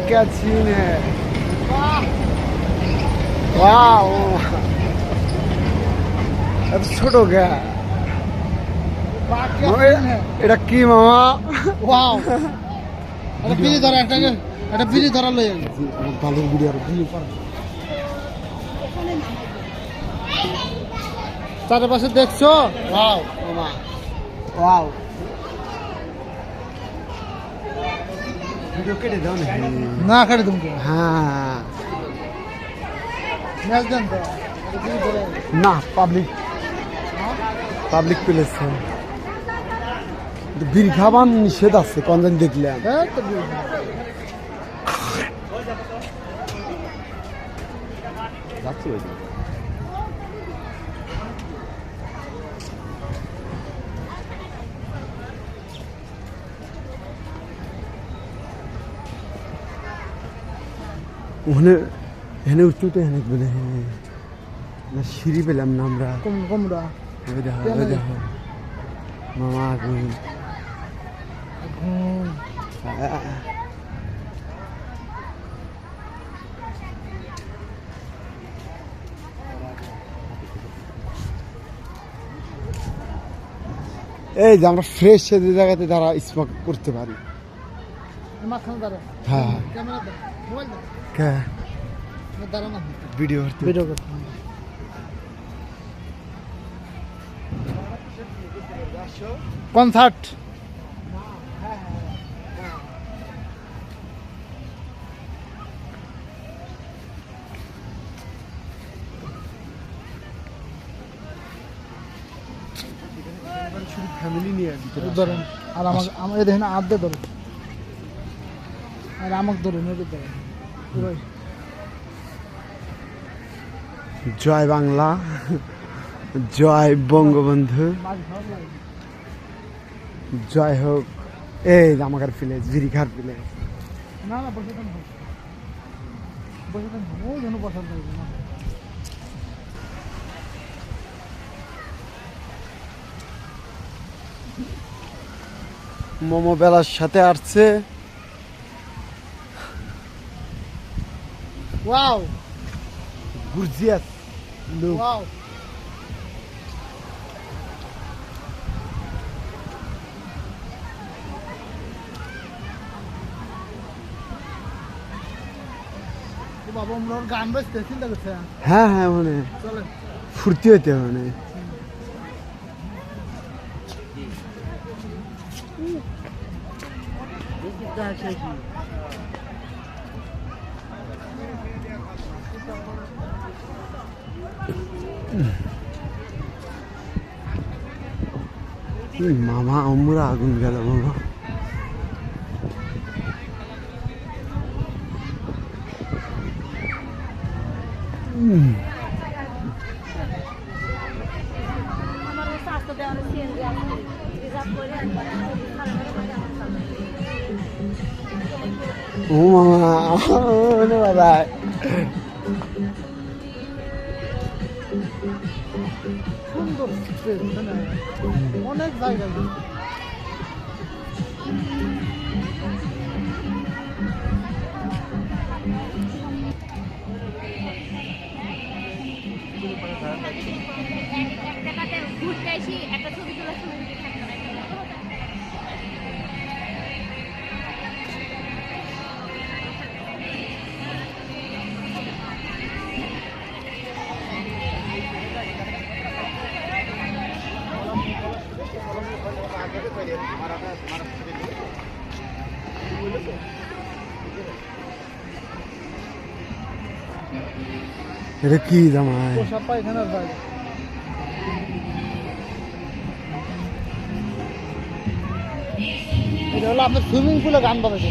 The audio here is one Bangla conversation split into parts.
क्या सीन है। वाह अब ছোট গা এটা কি মামা। ওয়াও এটা বিড়ি ধরা একটা বিড়ি ধরা লই ভালো ভিডিও আর বিড়ি পার চারপাশে দেখছো। ওয়াও মামা ওয়াও ভিডিও কেটে দাও না কাটে তুমি। হ্যাঁ ম্যাচ দেন তো না পাবলিক প্লেস বিড়ি খাবার নিষেধ আছে কনজন দেখলাম। ওখানে এখানে উঠতে এখানে বলে না সিঁড়ি পেলাম না আমরা। কোমরা দেখো মামা আগুন এই যে আমরা ফ্রেশ যে জায়গাতে তারা স্মোক করতে পারি। হ্যাঁ ভিডিও করতে কনসার্ট ফ্যামিলি নিয়ে ধরেন আর আমার দেখেন আধে ধরেন আর আমাকে ধরেন এদের ধরেন জয় বাংলা জয় বঙ্গবন্ধু জয় হোক। এই জামাকার ভিলেজ বিরিখার ভিলেজ। না না বসে থাকুন ওই জন্য পছন্দ হয়েছে না। মোমো বেলার সাথে আসছে। ওয়াও গুরজিয়াস ওয়াও বাবা আমরা গান বাজতে চিন্তা করছে। হ্যাঁ হ্যাঁ মানে চলেন ফুর্তি হইতে মানে মামা আমরা আগুন গেল মামা। ও মামা বাবা সুন্দর অনেক জায়গা ঘুরতে আসি একটা ছবি তোলার সময় এটা কি জামাই পোশাক পায়খানার জায়গা। এটা হলো আপনার সুইমিং পুলে গান বাজাচ্ছে।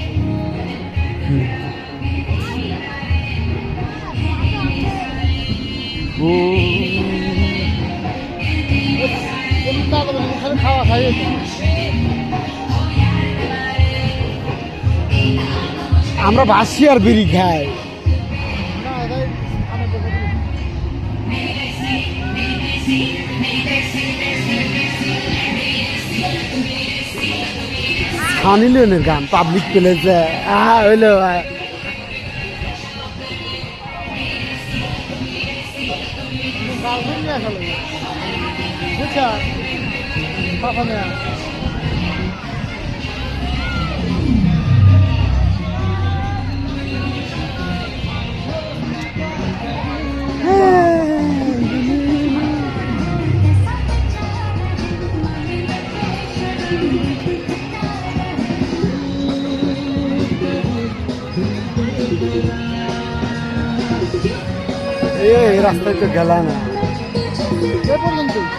খাওয়া খাইয়ে আমরা বাসি আর বিড়ি খাই। না এটাই আমার সানি লিওনের গান পাবলিক প্লেসে হইলো আসা লাগে বুঝছা পাপা মেয়া এই রাস্তায় তো গেলা না এ পর্যন্ত